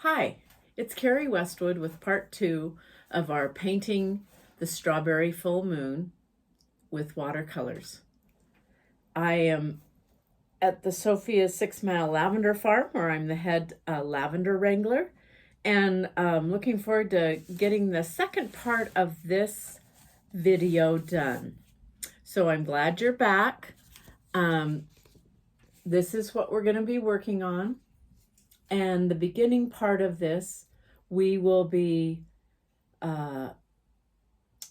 Hi, it's Carrie Westwood with part two of our painting the strawberry full moon with watercolors. I am at the Sophia 6 Mile Lavender Farm where I'm the head lavender wrangler, and looking forward to getting the second part of this video done. So I'm glad you're back. This is what we're going to be working on. And the beginning part of this, we will be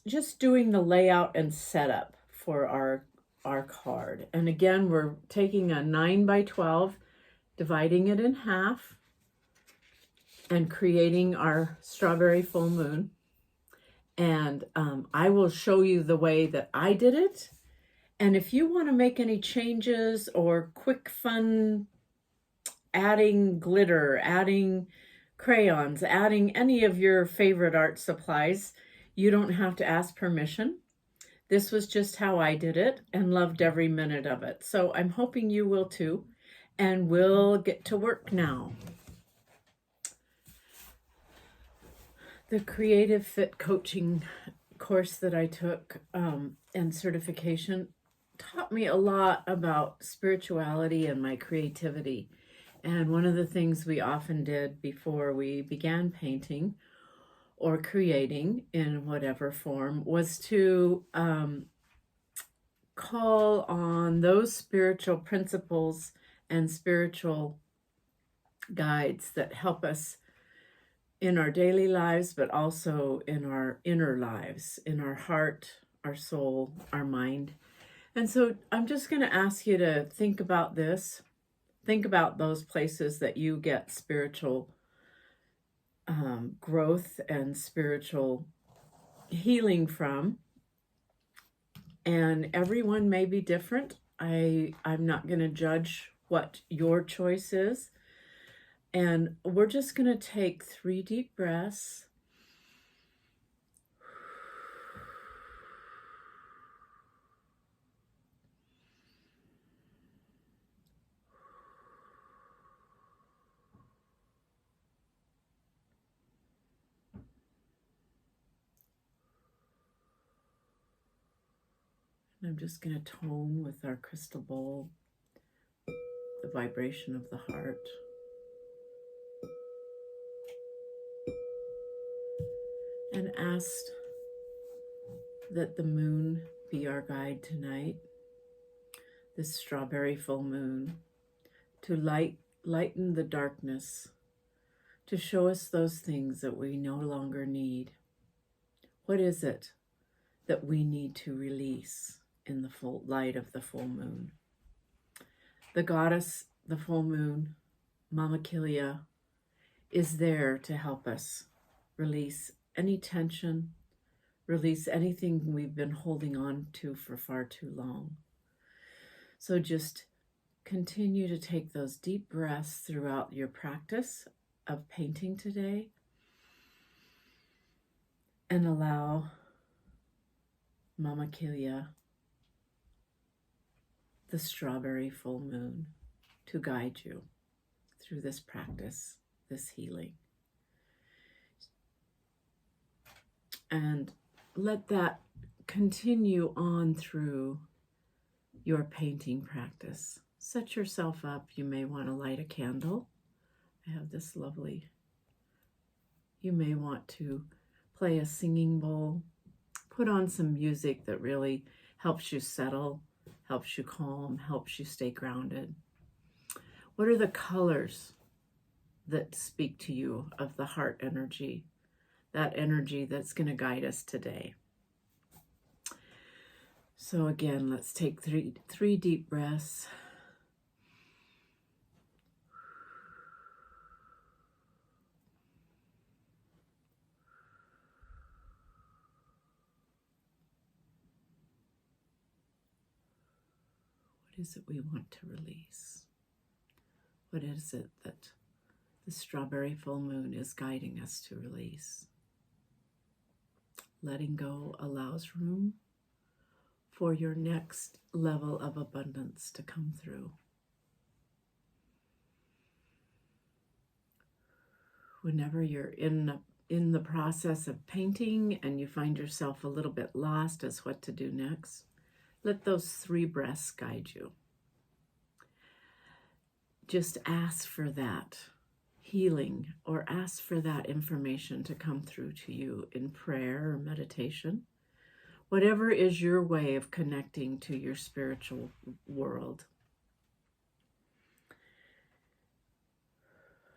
just doing the layout and setup for our card. And again, we're taking a 9 by 12, dividing it in half, and creating our strawberry full moon. And I will show you the way that I did it. And if you want to make any changes or quick fun, adding glitter, adding crayons, adding any of your favorite art supplies, you don't have to ask permission. This was just how I did it and loved every minute of it. So I'm hoping you will too. And we'll get to work now. The Creative Fit coaching course that I took and certification taught me a lot about spirituality and my creativity. And one of the things we often did before we began painting or creating in whatever form was to call on those spiritual principles and spiritual guides that help us in our daily lives, but also in our inner lives, in our heart, our soul, our mind. And so I'm just going to ask you to think about this. Think about those places that you get spiritual growth and spiritual healing from. And everyone may be different. I'm not going to judge what your choice is. And we're just going to take 3 deep breaths. And I'm just going to tone with our crystal bowl the vibration of the heart. And ask that the moon be our guide tonight, this strawberry full moon, to lighten the darkness, to show us those things that we no longer need. What is it that we need to release in the full light of the full moon? The goddess, the full moon, Mama Kilia, is there to help us release any tension, release anything we've been holding on to for far too long. So just continue to take those deep breaths throughout your practice of painting today, and allow Mama Kilia, the strawberry full moon, to guide you through this practice, this healing. And let that continue on through your painting practice. Set yourself up. You may want to light a candle. I have this lovely. You may want to play a singing bowl. Put on some music that really helps you settle, helps you calm, helps you stay grounded. What are the colors that speak to you of the heart energy, that energy that's going to guide us today? So again, let's take three deep breaths. What is it we want to release? What is it that the strawberry full moon is guiding us to release? Letting go allows room for your next level of abundance to come through. whenever you're in the process of painting and you find yourself a little bit lost as what to do next, let those 3 breaths guide you. Just ask for that healing, or ask for that information to come through to you in prayer or meditation. Whatever is your way of connecting to your spiritual world.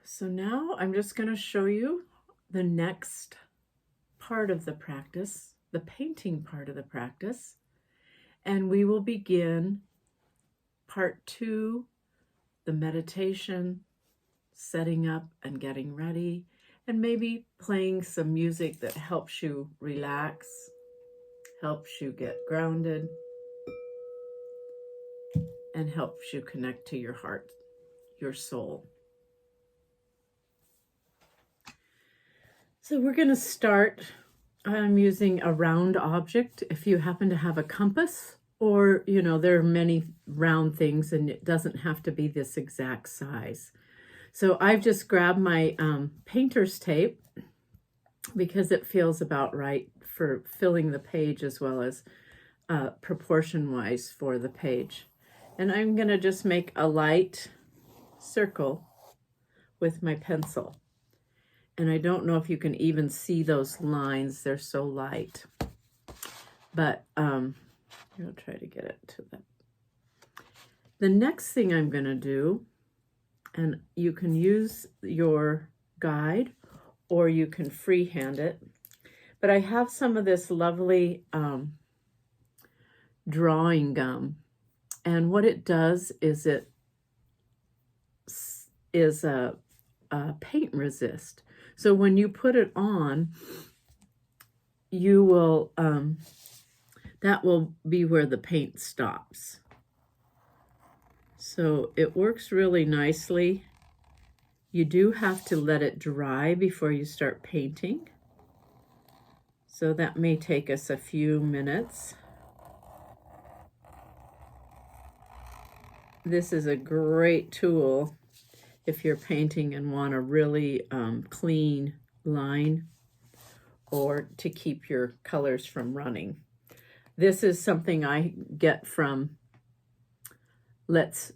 So now I'm just going to show you the next part of the practice, the painting part of the practice, and we will begin part 2, the meditation, setting up and getting ready, and maybe playing some music that helps you relax, helps you get grounded, and helps you connect to your heart, your soul. So we're going to start. I'm using a round object. If you happen to have a compass, or, there are many round things and it doesn't have to be this exact size. So I've just grabbed my painter's tape because it feels about right for filling the page as well as proportion-wise for the page. And I'm going to just make a light circle with my pencil. And I don't know if you can even see those lines. They're so light. But I'll try to get it to that. The next thing I'm going to do, and you can use your guide or you can freehand it, but I have some of this lovely drawing gum. And what it does is it is a paint resist. So when you put it on, you will, that will be where the paint stops. So it works really nicely. You do have to let it dry before you start painting. So that may take us a few minutes. This is a great tool if you're painting and want a really clean line, or to keep your colors from running. This is something I get from Let's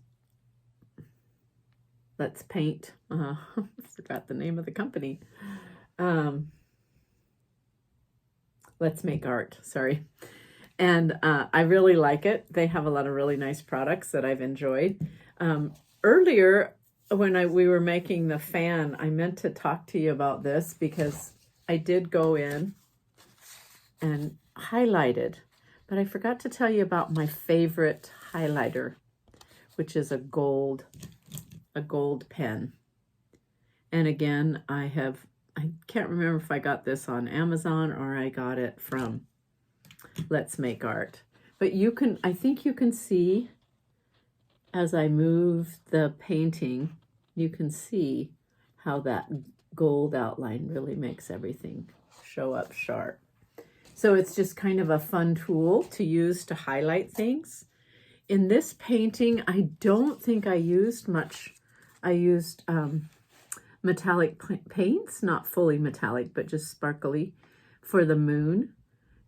Paint. I forgot the name of the company. Let's Make Art, sorry. And I really like it. They have a lot of really nice products that I've enjoyed. Earlier, when we were making the fan, I meant to talk to you about this because I did go in and highlighted, but I forgot to tell you about my favorite highlighter, which is a gold pen. And again, I can't remember if I got this on Amazon or I got it from Let's Make Art. But I think you can see as I move the painting, you can see how that gold outline really makes everything show up sharp. So it's just kind of a fun tool to use to highlight things. In this painting, I don't think I used much. I used metallic paints, not fully metallic, but just sparkly for the moon,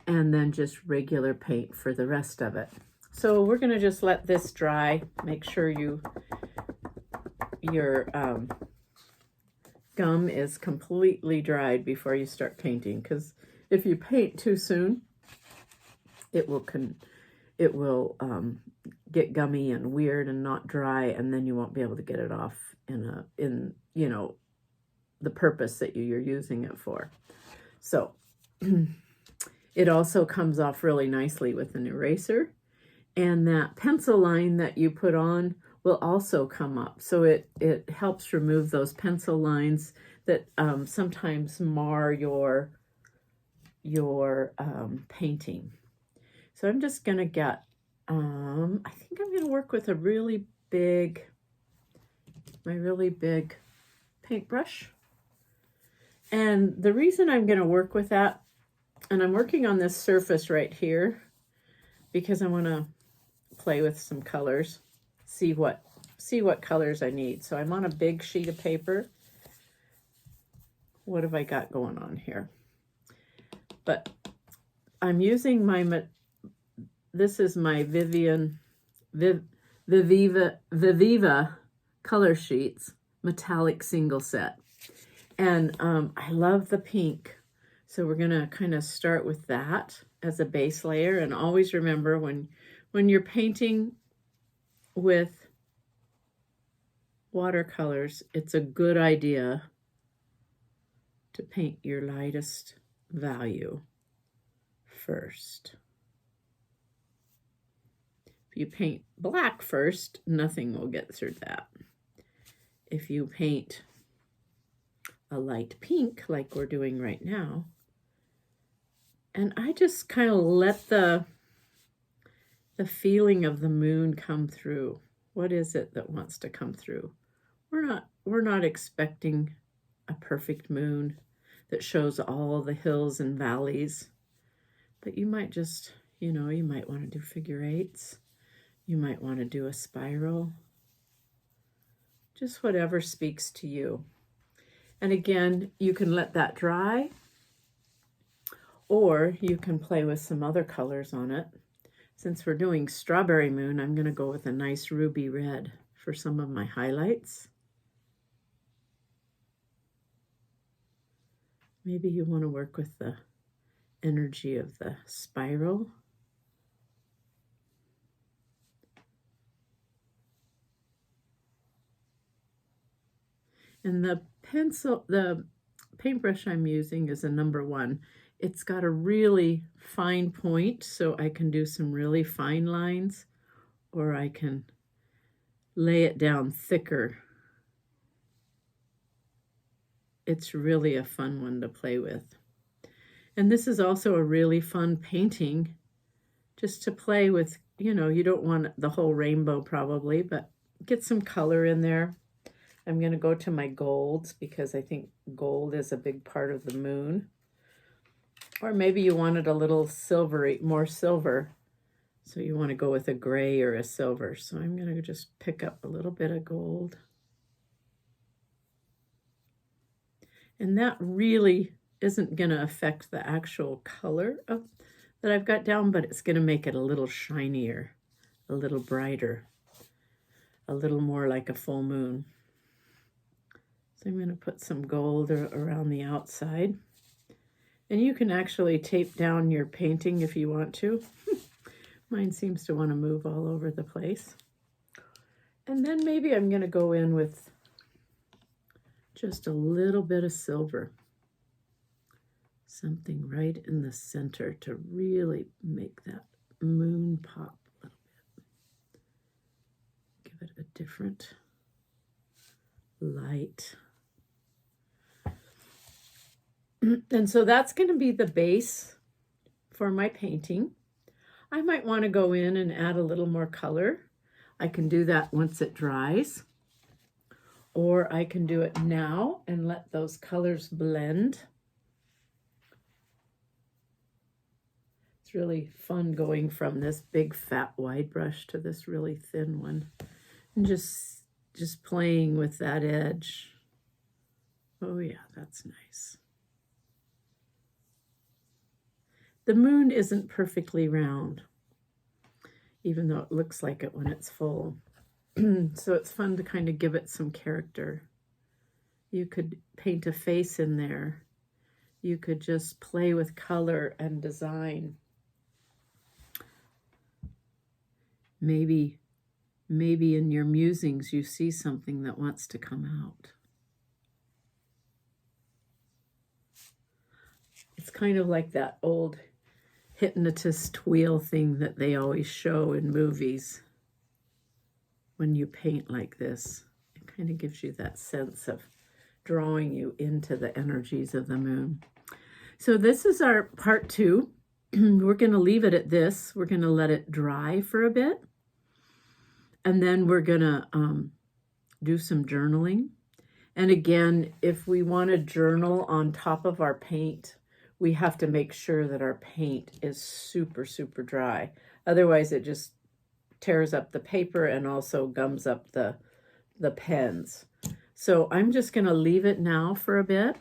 and then just regular paint for the rest of it. So we're going to just let this dry. Make sure your gum is completely dried before you start painting, because if you paint too soon, it will get gummy and weird and not dry, and then you won't be able to get it off in the purpose that you're using it for. So it also comes off really nicely with an eraser, and that pencil line that you put on will also come up. So it helps remove those pencil lines that sometimes mar your painting. So I'm just gonna get, I think I'm gonna work with my really big paintbrush. And the reason I'm gonna work with that, and I'm working on this surface right here because I wanna play with some colors, see what colors I need. So I'm on a big sheet of paper, what have I got going on here? But I'm using my, this is my Viviva color sheets, metallic single set. And I love the pink. So we're gonna kind of start with that as a base layer. And always remember when you're painting with watercolors, it's a good idea to paint your lightest value first. If you paint black first, nothing will get through that. If you paint a light pink like we're doing right now, and I just kind of let the feeling of the moon come through. What is it that wants to come through? We're not expecting a perfect moon that shows all the hills and valleys, but you might just, you might want to do figure eights. You might want to do a spiral. Just whatever speaks to you. And again, you can let that dry, or you can play with some other colors on it. Since we're doing strawberry moon, I'm going to go with a nice ruby red for some of my highlights. Maybe you want to work with the energy of the spiral. And the paintbrush I'm using is a number 1. It's got a really fine point, so I can do some really fine lines, or I can lay it down thicker. It's really a fun one to play with. And this is also a really fun painting just to play with. You don't want the whole rainbow probably, but get some color in there. I'm going to go to my golds because I think gold is a big part of the moon. Or maybe you wanted a little silvery, more silver. So you want to go with a gray or a silver. So I'm going to just pick up a little bit of gold. And that really isn't going to affect the actual color that I've got down, but it's going to make it a little shinier, a little brighter, a little more like a full moon. So I'm going to put some gold around the outside. And you can actually tape down your painting if you want to. Mine seems to want to move all over the place. And then maybe I'm going to go in with just a little bit of silver. Something right in the center to really make that moon pop a little bit. Give it a different light. And so that's going to be the base for my painting. I might want to go in and add a little more color. I can do that once it dries. Or I can do it now and let those colors blend. It's really fun going from this big fat wide brush to this really thin one. And just playing with that edge. Oh yeah, that's nice. The moon isn't perfectly round, even though it looks like it when it's full. So it's fun to kind of give it some character. You could paint a face in there. You could just play with color and design. Maybe in your musings you see something that wants to come out. It's kind of like that old hypnotist wheel thing that they always show in movies. When you paint like this, it kind of gives you that sense of drawing you into the energies of the moon. So this is our part 2. We're going to leave it at this. We're going to let it dry for a bit. And then we're going to do some journaling. And again, if we want to journal on top of our paint, we have to make sure that our paint is super, super dry. Otherwise, it just tears up the paper and also gums up the pens. So I'm just going to leave it now for a bit.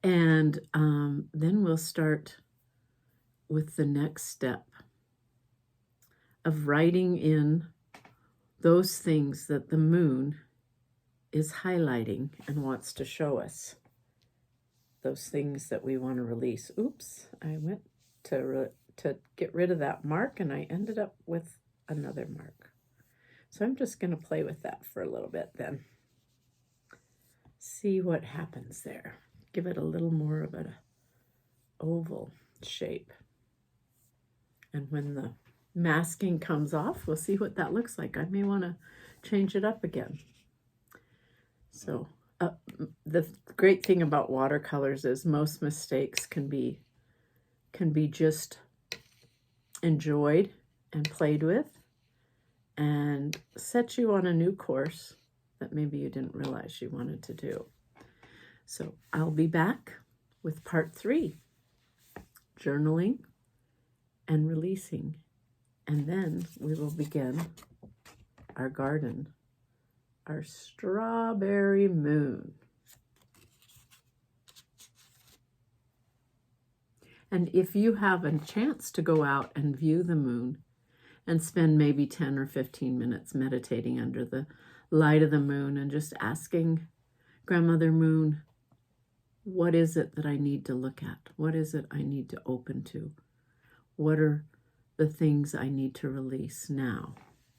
And then we'll start with the next step of writing in those things that the moon is highlighting and wants to show us. Those things that we want to release. Oops, I went to get rid of that mark and I ended up with another mark. So I'm just going to play with that for a little bit then. See what happens there. Give it a little more of an oval shape. And when the masking comes off, we'll see what that looks like. I may want to change it up again. So the great thing about watercolors is most mistakes can be just enjoyed and played with and set you on a new course that maybe you didn't realize you wanted to do. So I'll be back with part 3, journaling and releasing. And then we will begin our garden, our strawberry moon. And if you have a chance to go out and view the moon and spend maybe 10 or 15 minutes meditating under the light of the moon and just asking Grandmother Moon, what is it that I need to look at? What is it I need to open to? What are the things I need to release now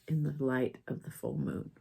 in the light of the full moon?